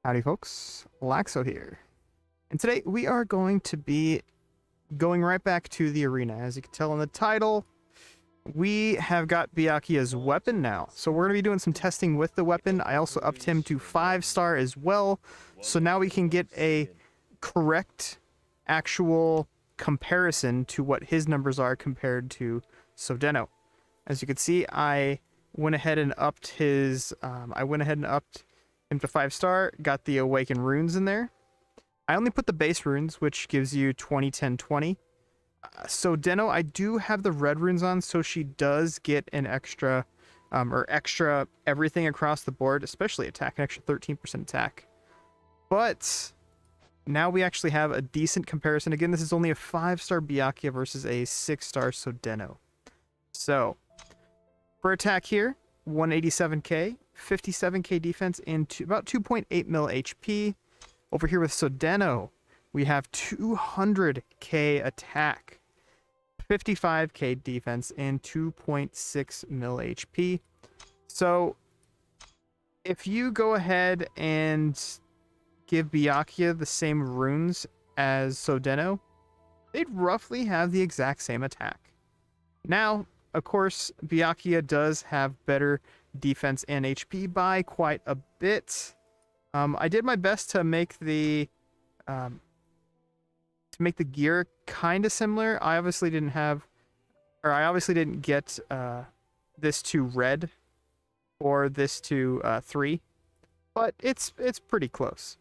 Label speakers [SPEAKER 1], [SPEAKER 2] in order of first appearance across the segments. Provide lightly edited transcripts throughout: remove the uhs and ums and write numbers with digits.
[SPEAKER 1] Howdy folks, Laxo here. And today we are going to be going right back to the arena. As you can tell in the title, we have got Byakuya's weapon now. So we're going to be doing some testing with the weapon. I also upped him to 5-star as well. So now we can get a correct actual comparison to what his numbers are compared to Sodeno. As you can see, I went ahead and upped his him to 5-star, got the Awaken runes in there. I only put the base runes, which gives you 20, 10, 20. So Deno, I do have the red runes on, so she does get an extra, extra everything across the board, especially attack, an extra 13% attack. But now we actually have a decent comparison. Again, this is only a 5-star Byakuya versus a 6-star Sodeno. So, for attack here, 187k, 57k defense, and about 2.8 mil HP. Over here with Sodeno, we have 200k attack, 55k defense, and 2.6 mil HP. So, if you go ahead and give Byakuya the same runes as Sodeno, they'd roughly have the exact same attack. Now, of course, Byakuya does have better defense and HP by quite a bit. I did my best to make the gear kind of similar. I obviously didn't get this to red or this to 3, but it's pretty close.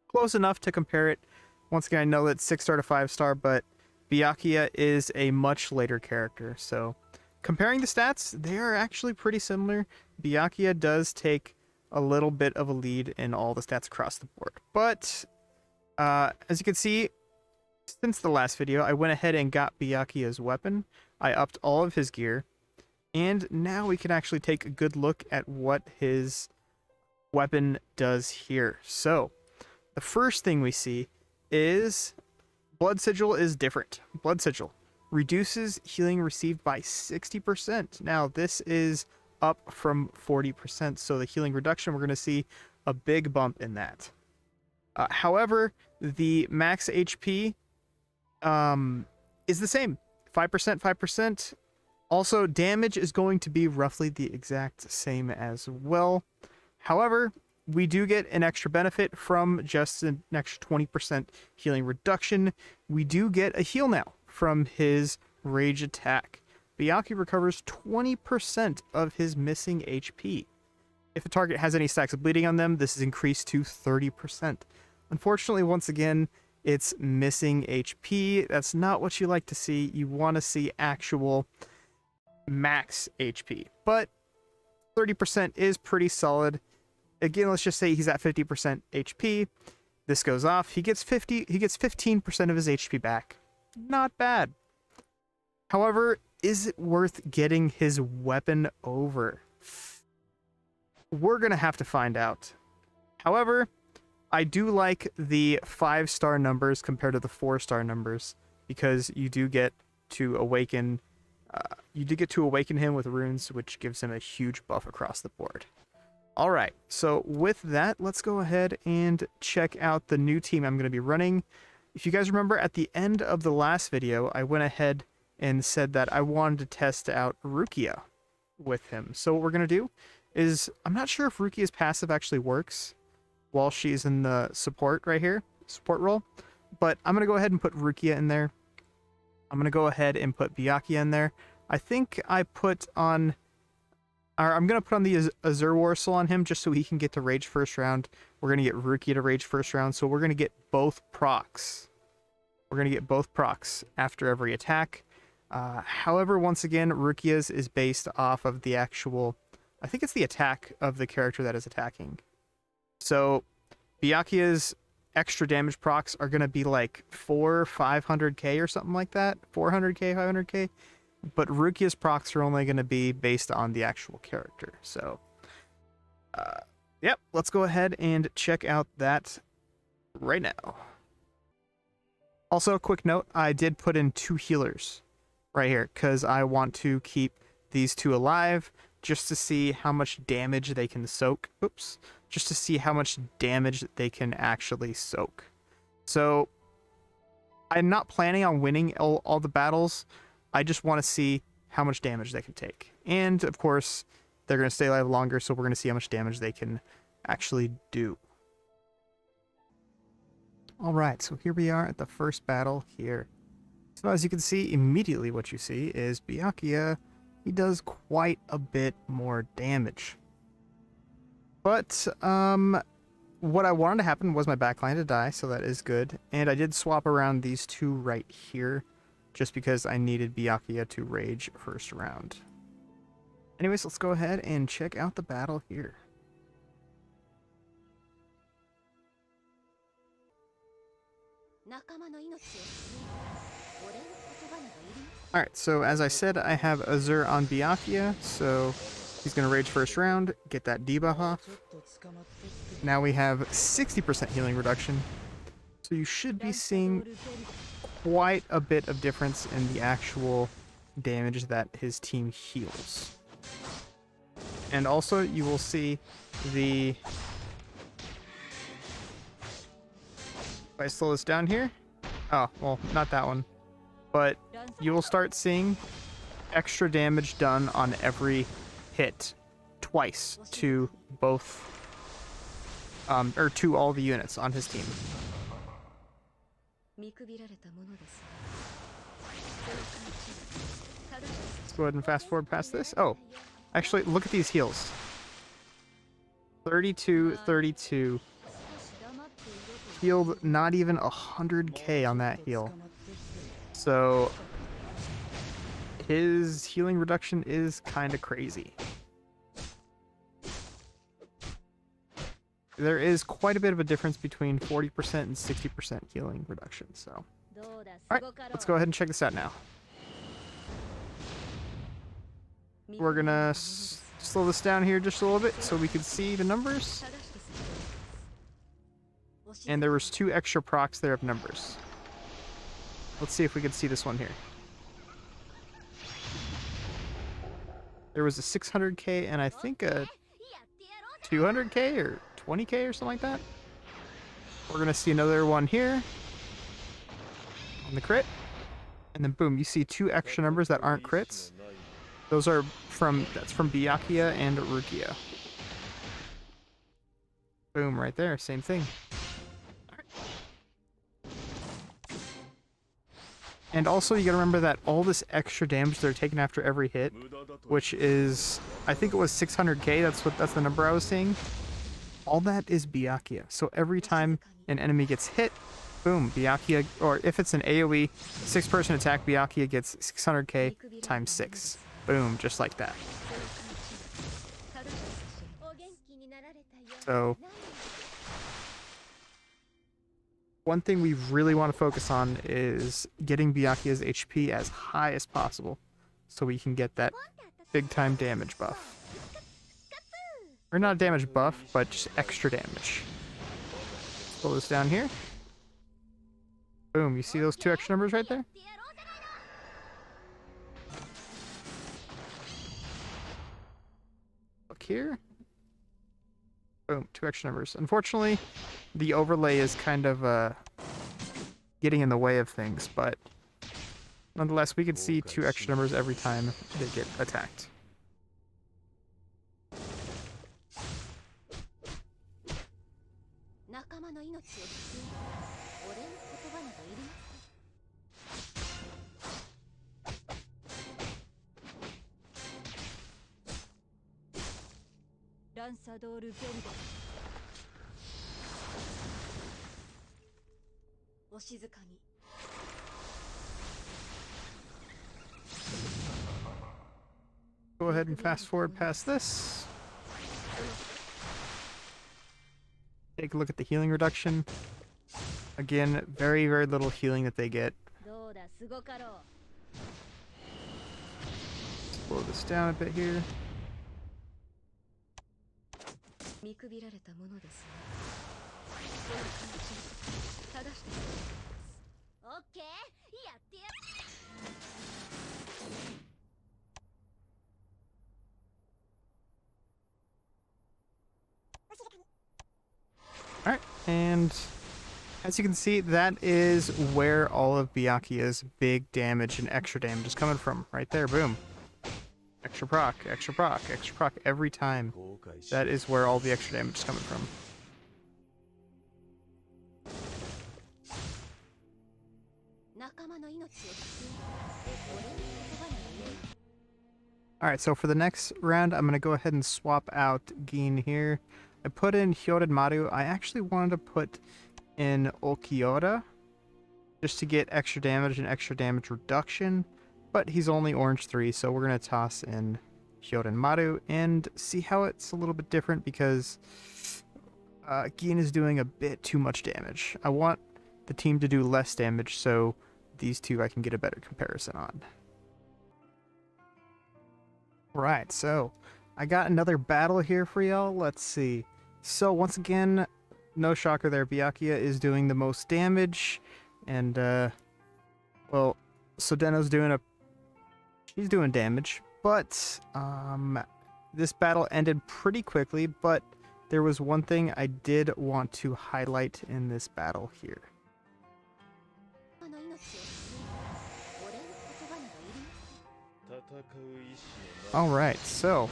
[SPEAKER 1] Close enough to compare it. Once again, I know that 6-star to 5-star, but Byakuya is a much later character, so comparing the stats, they are actually pretty similar. Byakuya does take a little bit of a lead in all the stats across the board. But, as you can see, since the last video, I went ahead and got Byakuya's weapon. I upped all of his gear. And now we can actually take a good look at what his weapon does here. So, the first thing we see is Blood Sigil is different. Blood Sigil reduces healing received by 60%. Now, this is up from 40%, so the healing reduction, we're going to see a big bump in that. However, the max HP is the same. 5%, 5%. Also, damage is going to be roughly the exact same as well. However, we do get an extra benefit from just an extra 20% healing reduction. We do get a heal now from his rage attack. Byakuya recovers 20% of his missing HP. If a target has any stacks of bleeding on them, this is increased to 30%. Unfortunately, once again, it's missing HP. That's not what you like to see. You want to see actual max HP. But 30% is pretty solid. Again, let's just say he's at 50% HP. This goes off. He gets 15% of his HP back. Not bad. However, is it worth getting his weapon over? We're going to have to find out. However, I do like the 5-star numbers compared to the 4-star numbers, because you do get to awaken him with runes, which gives him a huge buff across the board. All right, so with that, let's go ahead and check out the new team I'm going to be running. If you guys remember, at the end of the last video, I went ahead and said that I wanted to test out Rukia with him. So what we're going to do is, I'm not sure if Rukia's passive actually works while she's in the support right here, support role, but I'm going to go ahead and put Rukia in there. I'm going to go ahead and put Byakuya in there. I think I'm going to put on the Azure Warsaw on him just so he can get to Rage first round. We're going to get Rukia to Rage first round, so we're going to get both procs. We're going to get both procs after every attack. However, once again, Rukia's is based off of the actual, I think it's the attack of the character that is attacking. So, Byakuya's extra damage procs are going to be like 500k or something like that. 400k, 500k. But Rukia's procs are only going to be based on the actual character. So, yep, let's go ahead and check out that right now. Also, a quick note, I did put in 2 healers right here because I want to keep these 2 alive. just to see how much damage they can soak. Oops. Just to see how much damage they can actually soak. So I'm not planning on winning all the battles. I just want to see how much damage they can take. And of course, they're going to stay alive longer, so we're going to see how much damage they can actually do. Alright, so here we are at the first battle here. So as you can see, immediately what you see is Byakuya, he does quite a bit more damage. But, what I wanted to happen was my backline to die, so that is good. And I did swap around these two right here, just because I needed Byakuya to rage first round. Anyways, let's go ahead and check out the battle here. Alright, so as I said, I have Azure on Byakuya, so he's going to rage first round, get that debuff off. Now we have 60% healing reduction, so you should be seeing quite a bit of difference in the actual damage that his team heals. And also, you will see the... If I slow this down here... Oh, well, not that one. But you will start seeing extra damage done on every hit twice to both... or to all the units on his team. Let's go ahead and fast forward past this. Oh, actually, look at these heals. 32, 32. Healed not even 100k on that heal. So his healing reduction is kind of crazy. There is quite a bit of a difference between 40% and 60% healing reduction. So, alright, let's go ahead and check this out now. We're gonna slow this down here just a little bit so we can see the numbers. And there was 2 extra procs there of numbers. Let's see if we can see this one here. There was a 600k and I think a 200k or 20k or something like that. We're gonna see another one here on the crit, and then boom, you see 2 extra numbers that aren't crits. Those are from Byakuya and Rukia. Boom, right there, same thing. And also, you gotta remember that all this extra damage they're taking after every hit, which is, I think it was 600k. That's the number I was seeing. All that is Byakuya. So every time an enemy gets hit, boom, Byakuya, or if it's an AoE 6-person attack, Byakuya gets 600k times 6. Boom, just like that. So one thing we really want to focus on is getting Byakuya's HP as high as possible so we can get that big time damage buff. Or not damage buff, but just extra damage. Pull this down here. Boom, you see those 2 extra numbers right there? Look here. Boom, 2 extra numbers. Unfortunately, the overlay is kind of getting in the way of things, but nonetheless, we can see 2 extra numbers every time they get attacked. Go ahead and fast forward past this. Take a look at the healing reduction. Again, very, very little healing that they get. Slow this down a bit here. And as you can see, that is where all of Byakuya's big damage and extra damage is coming from. Right there, boom. Extra proc, extra proc, extra proc every time. That is where all the extra damage is coming from. Alright, so for the next round, I'm going to go ahead and swap out Gin here. I put in Hyorinmaru. I actually wanted to put in Ulquiorra just to get extra damage and extra damage reduction, but he's only orange 3, so we're going to toss in Hyorinmaru and see how it's a little bit different because Gin is doing a bit too much damage. I want the team to do less damage, so these two I can get a better comparison on. Right, so I got another battle here for y'all. Let's see. So once again, no shocker there, Byakuya is doing the most damage, and well, Sodeno's she's doing damage, but this battle ended pretty quickly, but there was one thing I did want to highlight in this battle here. Alright, so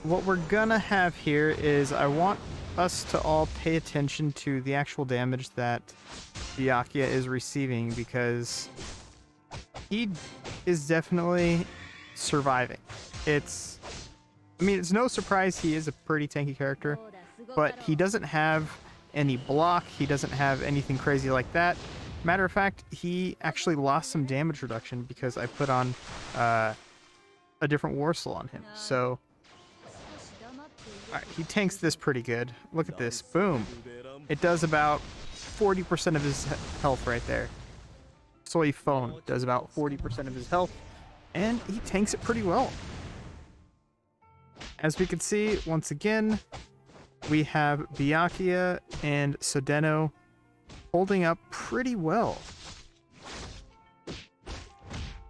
[SPEAKER 1] what we're gonna have here is I want us to all pay attention to the actual damage that Byakuya is receiving because he is definitely surviving. It's no surprise he is a pretty tanky character, but he doesn't have any block, he doesn't have anything crazy like that. Matter of fact, he actually lost some damage reduction because I put on a different Warsaw on him. So, alright, he tanks this pretty good. Look at this. Boom. It does about 40% of his health right there. Soy Phone does about 40% of his health, and he tanks it pretty well. As we can see, once again, we have Byakuya and Sodeno holding up pretty well.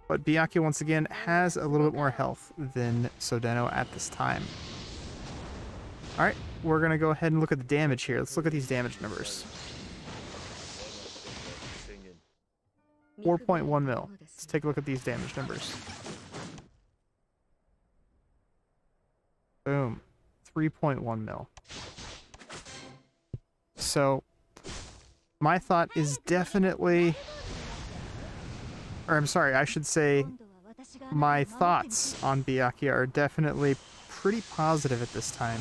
[SPEAKER 1] But Byakuya, once again, has a little bit more health than Sodeno at this time. Alright, we're going to go ahead and look at the damage here. Let's look at these damage numbers. 4.1 mil. Let's take a look at these damage numbers. Boom. 3.1 mil. So, my thought is definitely... Or I'm sorry, I should say my thoughts on Byakuya are definitely pretty positive at this time.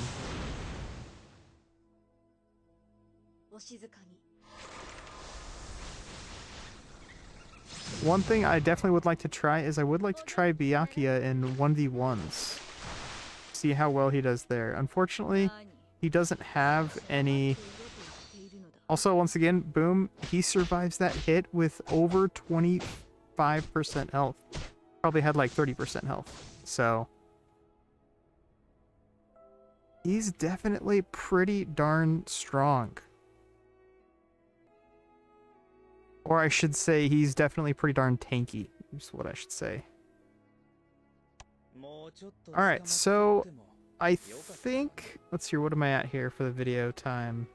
[SPEAKER 1] One thing I definitely would like to try is I would like to try Byakuya in 1v1s. See how well he does there. Unfortunately, he doesn't have any... Also, once again, boom, he survives that hit with over 25% health. Probably had like 30% health. So, he's definitely pretty darn strong. Or I should say he's definitely pretty darn tanky, is what I should say. Alright, so I think... Let's see, what am I at here for the video time?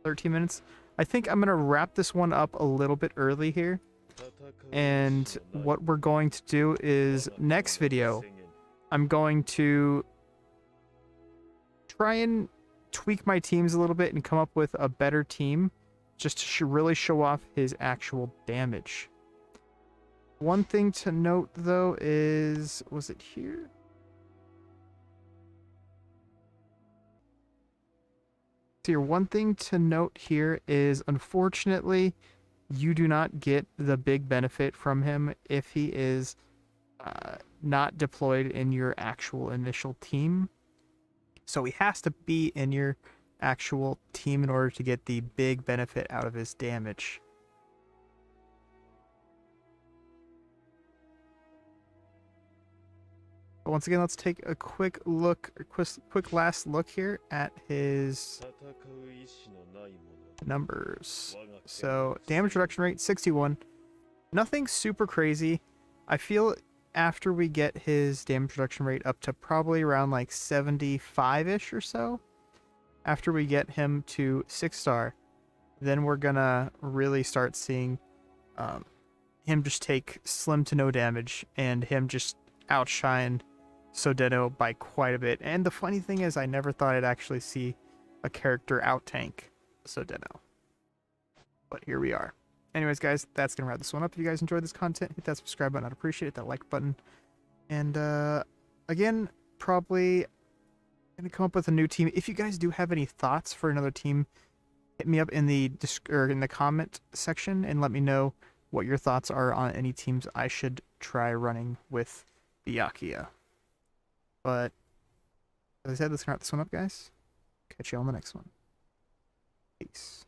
[SPEAKER 1] 13 minutes. I think I'm going to wrap this one up a little bit early here. And what we're going to do is next video, I'm going to try and tweak my teams a little bit and come up with a better team just to really show off his actual damage. One thing to note though is, was it here? Here, one thing to note here is, unfortunately, you do not get the big benefit from him if he is not deployed in your actual initial team. So he has to be in your actual team in order to get the big benefit out of his damage. But once again, let's take a quick look, quick last look here at his numbers. So, damage reduction rate, 61. Nothing super crazy. I feel after we get his damage reduction rate up to probably around like 75-ish or so, after we get him to 6-star, then we're gonna really start seeing um, him just take slim to no damage and him just outshine Sodeno by quite a bit. And the funny thing is, I never thought I'd actually see a character out-tank Sodeno. But here we are. Anyways, guys, that's going to wrap this one up. If you guys enjoyed this content, hit that subscribe button. I'd appreciate it. That like button. And again, probably going to come up with a new team. If you guys do have any thoughts for another team, hit me up in the comment section and let me know what your thoughts are on any teams I should try running with Byakuya. But as I said, let's wrap this one up, guys. Catch you on the next one. Peace.